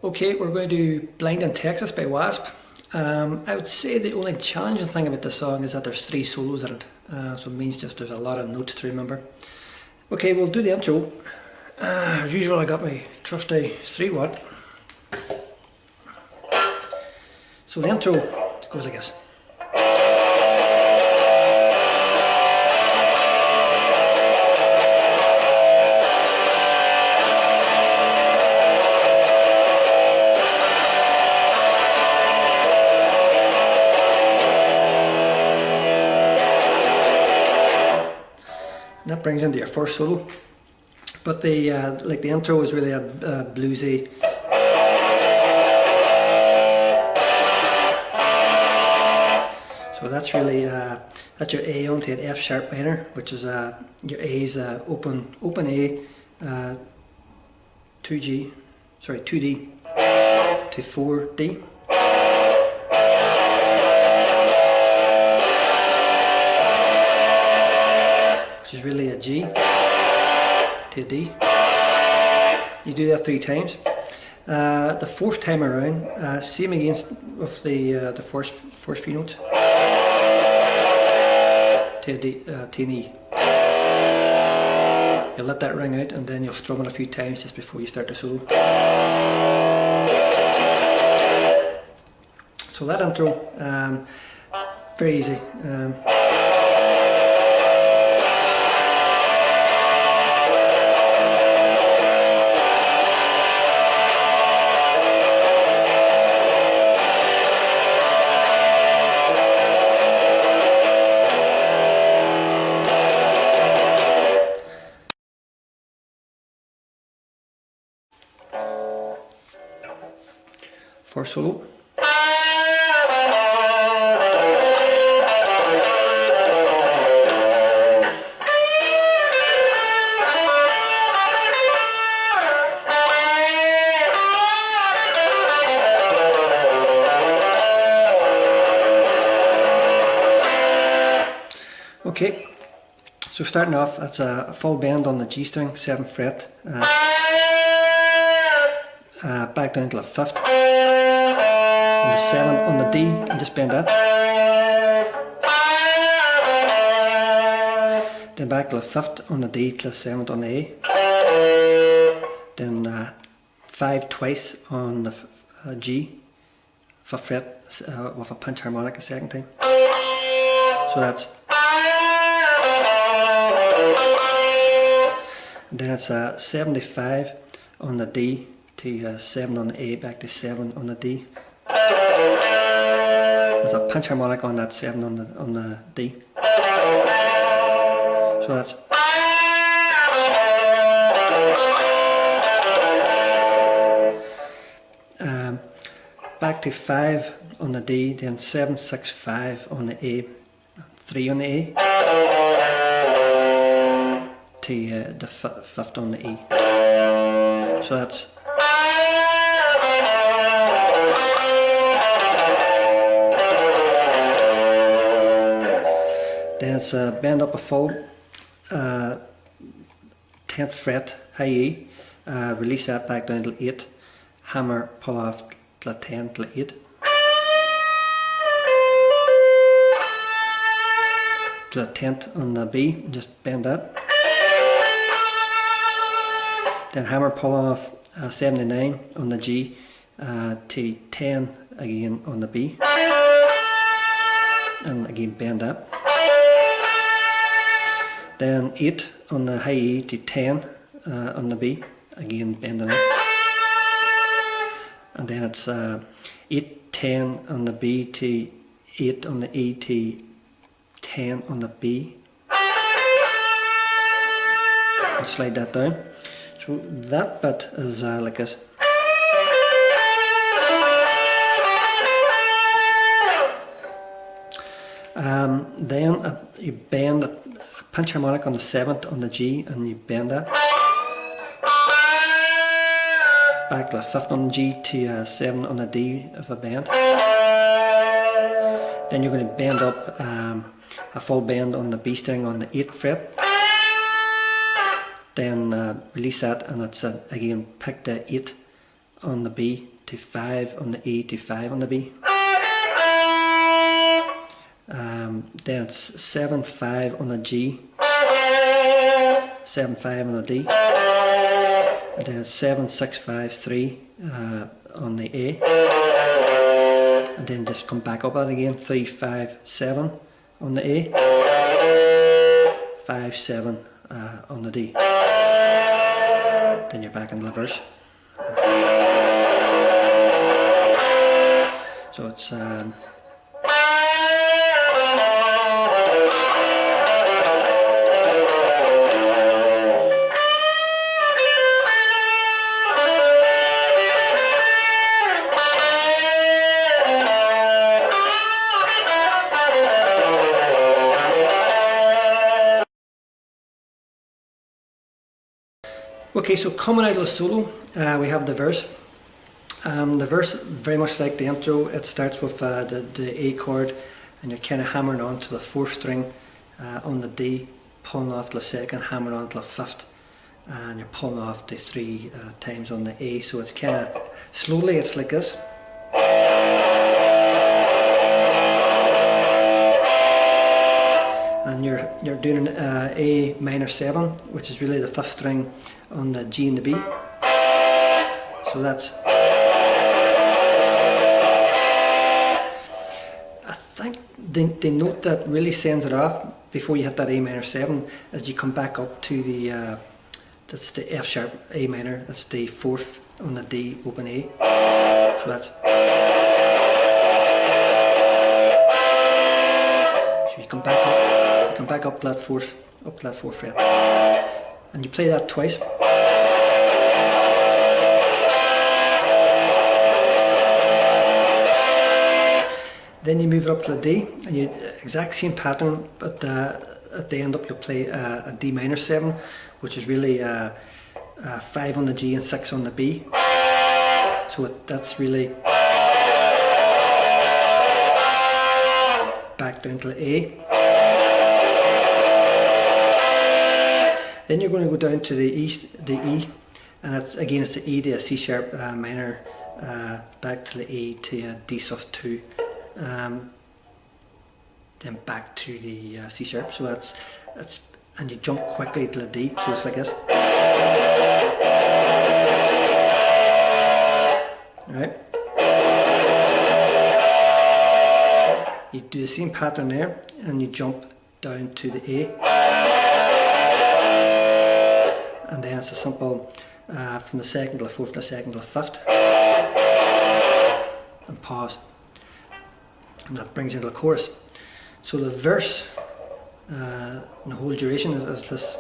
Okay, we're going to do Blind in Texas by WASP. I would say the only challenging thing about this song is that there's 3 solos in it, so it means just there's a lot of notes to remember. Okay, we'll do the intro. As usual, I got my trusty 3-watt. So the intro goes like this. And that brings into your first solo, but the the intro is really a bluesy. So that's really that's your A onto an F sharp minor, which is your A is open A, 2D to 4D. Which is really a G to a D. You do that 3 times. The 4th time around, same again with the first few notes, to a D, to an E. You'll let that ring out and then you'll strum it a few times just before you start the solo. So that intro, very easy. First solo. Okay, so starting off, that's a full bend on the G string, 7th fret, back down to the 5th, and the 7th on the D, and just bend that. Then back to the 5th on the D to the 7th on the A. Then 5 twice on the G, 5th fret with a pinch harmonic a second time. So that's. And then it's 75 on the D to 7 on the A, back to 7 on the D. There's a pinch harmonic on that 7 on the D. So that's. Back to 5 on the D, then 7, 6, 5 on the A, 3 on the A, to the 5th on the E. So that's. Then it's bend up a full 10th fret, high E, release that back down to 8, hammer, pull off to 10 to 8. To the 10th on the B, and just bend that. Then hammer, pull off 79 on the G to 10 again on the B, and again bend that. Then 8 on the high E to 10 on the B, again bending it. And then it's 8, 10 on the B to 8 on the E to 10 on the B. And slide that down. So that bit is like this. Then you bend a pinch harmonic on the 7th on the G, and you bend that. Back to the 5th on the G to 7 on the D of a bend. Then you're going to bend up a full bend on the B string on the 8th fret. Then release that, and it's again pick the 8 on the B to 5 on the E to 5 on the B. Then it's 7 5 on the G, 7 5 on the D, and then it's 7 6 5 3 on the A, and then just come back up it again, 3 5 7 on the A, 5 7 on the D. Then you're back into the verse. So it's okay, so coming out of the solo, we have the verse. The verse, very much like the intro, it starts with the A chord, and you're kind of hammering on to the 4th string on the D, pulling off the 2nd, hammering on to the 5th, and you're pulling off the 3 times on the A. So it's kind of slowly, it's like this. And you're doing an A minor 7, which is really the 5th string on the G and the B. So that's, I think the note that really sends it off before you hit that A minor 7 is you come back up to the that's the F sharp A minor, that's the 4th on the D open A. So that's, so you come back up that 4th fret, and you play that twice. Then you move it up to the D, and you exact same pattern, but at the end up you'll play a D minor 7, which is really 5 on the G and 6 on the B. So that's really back down to the A. Then you're going to go down to the E, and it's the E to a C sharp minor, back to the E to a D sus2, then back to the C sharp. So that's and you jump quickly to the D. So it's like this. Alright. You do the same pattern there, and you jump down to the A. And then it's a simple from the 2nd to the 4th to the 2nd to the 5th, and pause, and that brings you into the chorus. So the verse, and the whole duration is this.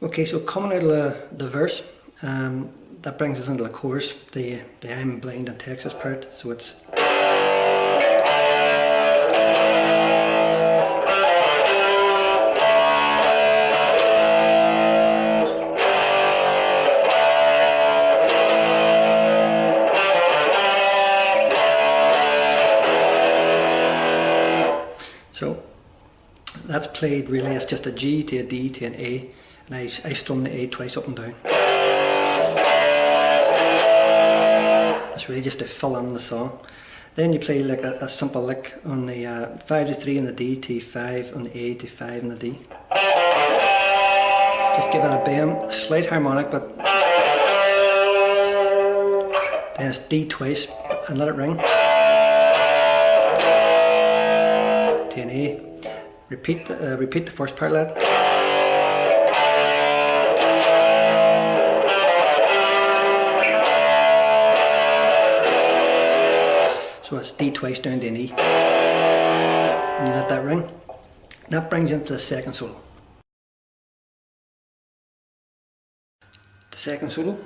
Okay, so coming out of the verse, that brings us into the chorus, the I'm Blind in Texas part. So it's so that's played really as just a G to a D to an A, and I strum the A twice up and down. It's really just to fill in the song. Then you play like a simple lick on the 5 to 3 on the D to 5 on the A to 5 on the D. Just give it a bend, slight harmonic, but then it's D twice and let it ring. To an A. Repeat the first part of that. So it's D twice down to an E, and you let that ring. That brings you into the second solo. The second solo.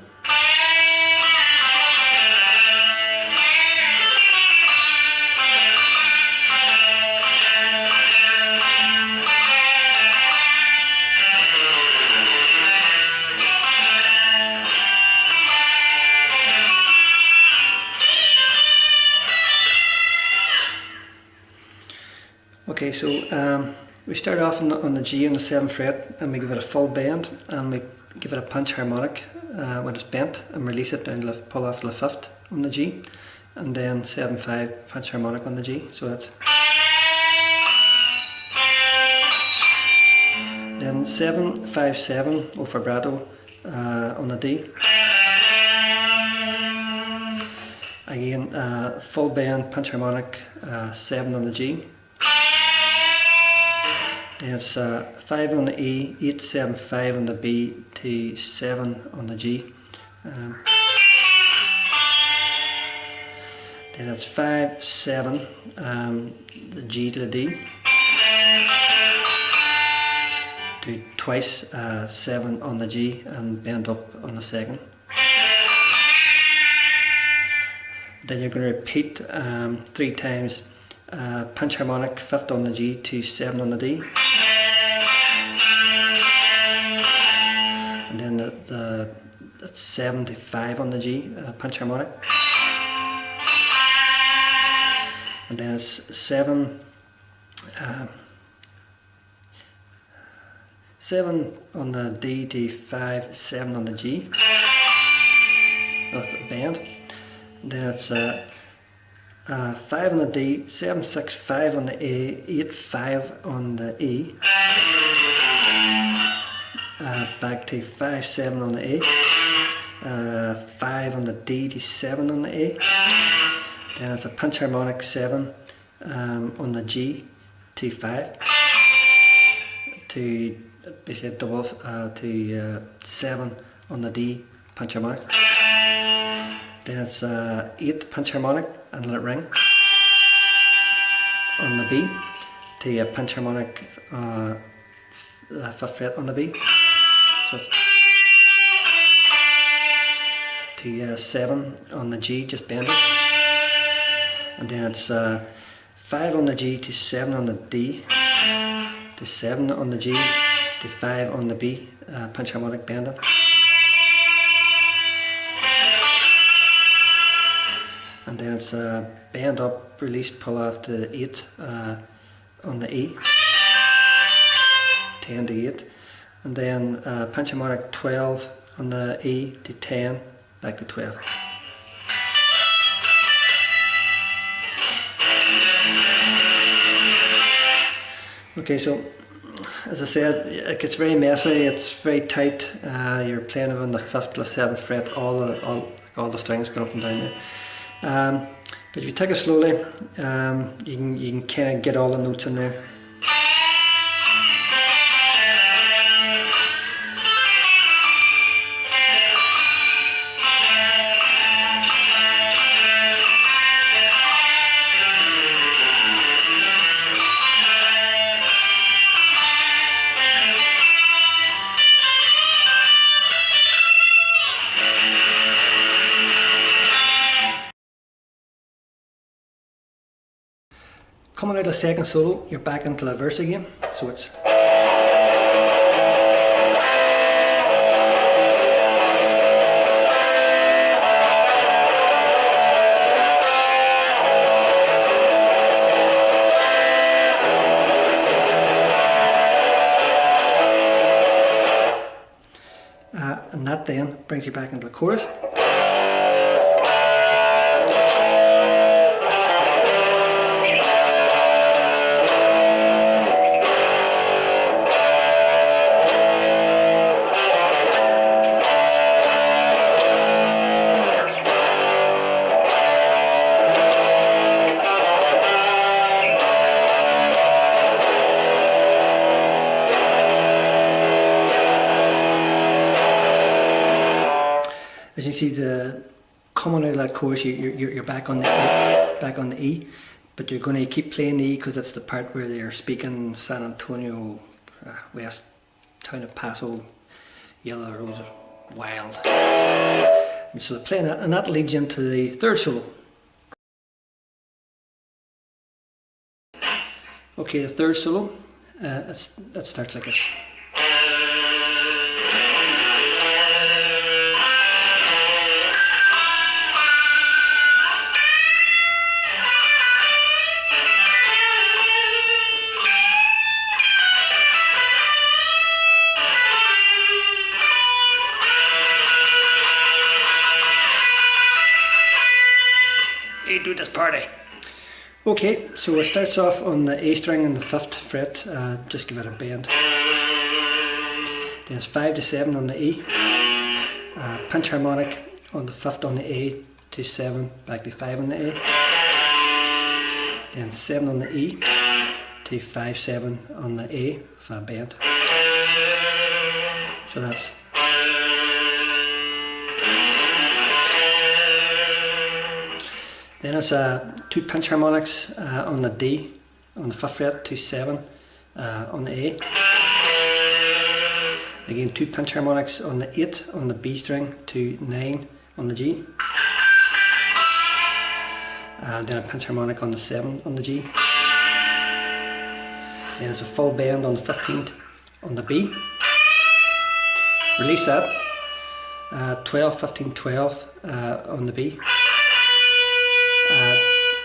Okay, so we start off on the G on the 7th fret, and we give it a full bend, and we give it a punch harmonic when it's bent, and release it down to the, pull off to the 5th on the G, and then 7/5 punch harmonic on the G. So that's then 7/5/7 or vibrato on the D. Again, full bend punch harmonic 7 on the G. Then it's 5 on the E, 8/7/5 on the B to 7 on the G. Then it's 5/7 the G to the D. Do twice 7 on the G and bend up on the 2nd. Then you're going to repeat 3 times punch harmonic 5th on the G to 7 on the D. And then that's 7 to 5 on the G punch harmonic. And then it's 7 on the D to 5/7 on the G. That's a bend. And then it's 5 on the D, 7/6/5 on the A, 8/5 on the E. Back to 5/7 on the A. 5 on the D to 7 on the A. Then it's a punch harmonic 7 on the G to 5. To basically double to 7 on the D punch harmonic. Then it's 8 punch harmonic and let it ring on the B to a punch harmonic 5th fret on the B. So it's to 7 on the G, just bend it. And then it's 5 on the G to 7 on the D to 7 on the G to 5 on the B, punch harmonic bending. And then it's bend up, release, pull off to 8 on the E, 10 to 8, and then punch harmonic 12 on the E to 10, back to 12. Okay, so as I said, it gets very messy, it's very tight. You're playing it on the 5th to the 7th fret, all the strings going up and down there. But if you take it slowly, you can kind of get all the notes in there. Coming out of the 2nd solo, you're back into the verse again, so it's and that then brings you back into the chorus. As you see, the coming out of that chorus, you're back on the E, but you're going to keep playing the E because it's the part where they're speaking San Antonio, West, Town of Paso, Yellow Rosa, Wild. And so they're playing that, and that leads into the 3rd solo. Okay, the 3rd solo, it starts like this. party. Okay, so it starts off on the A string on the 5th fret, just give it a bend. Then it's 5 to 7 on the E, pinch harmonic on the 5th on the A to 7, back to 5 on the A, then 7 on the E to 5, 7 on the A for a bend. So that's. Then it's 2 pinch harmonics on the D, on the 5th fret to 7 on the A. Again 2 pinch harmonics on the 8 on the B string to 9 on the G. And then a pinch harmonic on the 7 on the G. Then it's a full bend on the 15th on the B. Release that. 12, 15, 12 on the B.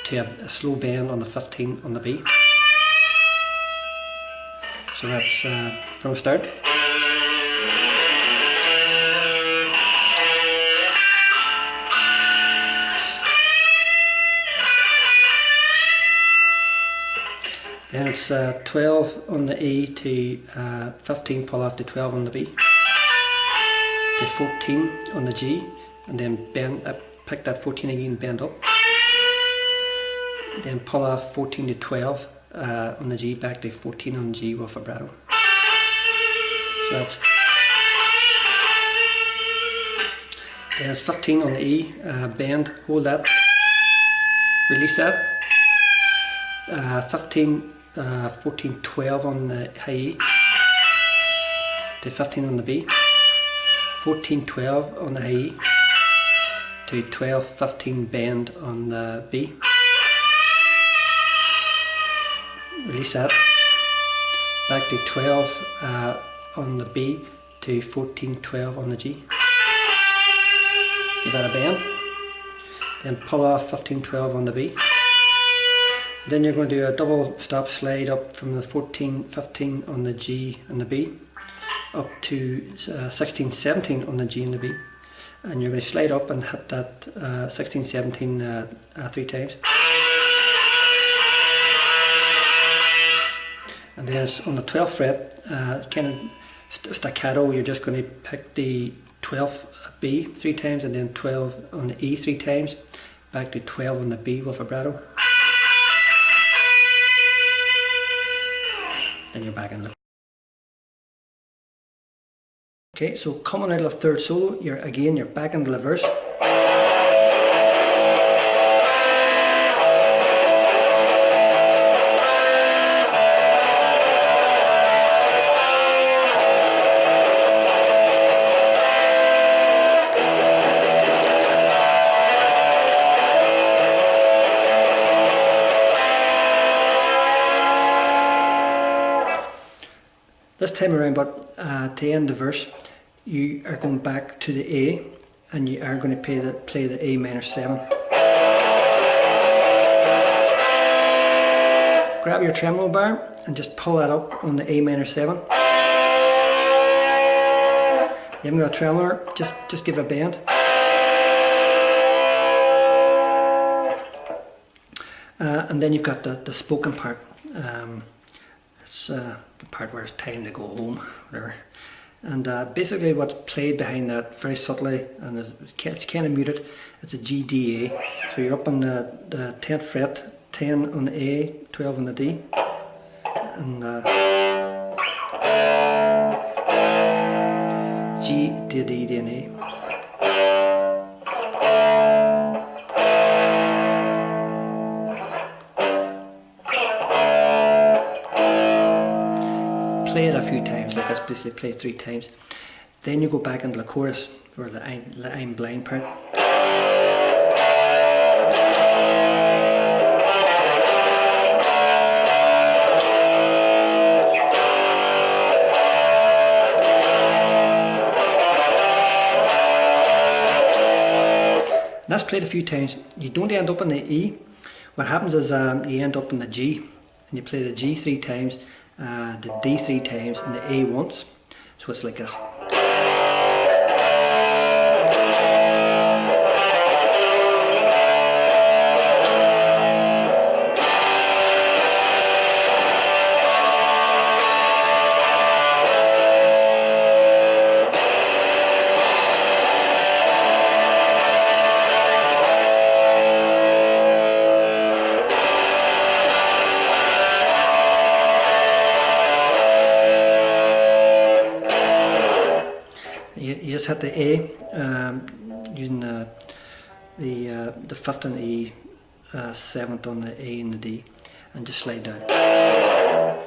To a slow bend on the 15 on the B. So that's from the start. Then it's 12 on the E to 15, pull off to 12 on the B. To 14 on the G, and then bend, pick that 14 again, bend up. Then pull off 14 to 12 on the G, back to 14 on the G with vibrato. So that's. Then it's 15 on the E, bend, hold that, release that. 15, 14, 12 on the high E, to 15 on the B. 14, 12 on the high E, to 12, 15 bend on the B. Release that. Back to 12 on the B to 14, 12 on the G. Give that a bend. Then pull off 15, 12 on the B. Then you're going to do a double stop slide up from the 14, 15 on the G and the B up to 16, 17 on the G and the B. And you're going to slide up and hit that 16, 17 3 times. And then it's on the 12th fret, kind of staccato, you're just going to pick the 12th B 3 times and then 12 on the E 3 times, back to 12 on the B with vibrato. Then you're back in the. Okay, so coming out of the 3rd solo, you're back into the verse. This time around, but to end the verse, you are going back to the A, and you are going to play the A minor 7. Grab your tremolo bar and just pull that up on the A minor 7. You haven't got a tremolo, just give it a bend. And then you've got the spoken part. It's the part where it's time to go home, whatever. And basically what's played behind that very subtly, and it's kind of muted, it's a G, D, A. So you're up on the 10th fret, 10 on the A, 12 on the D, and G, D, D, D, and A. Play it a few times, like that's basically play it 3 times. Then you go back into the chorus, or the I'm blind part. And that's played a few times. You don't end up in the E. What happens is you end up in the G, and you play the G 3 times, the D 3 times, and the A once. So it's like this. just hit the A, using the 5th on the E, 7th on the A and the D, and just slide down.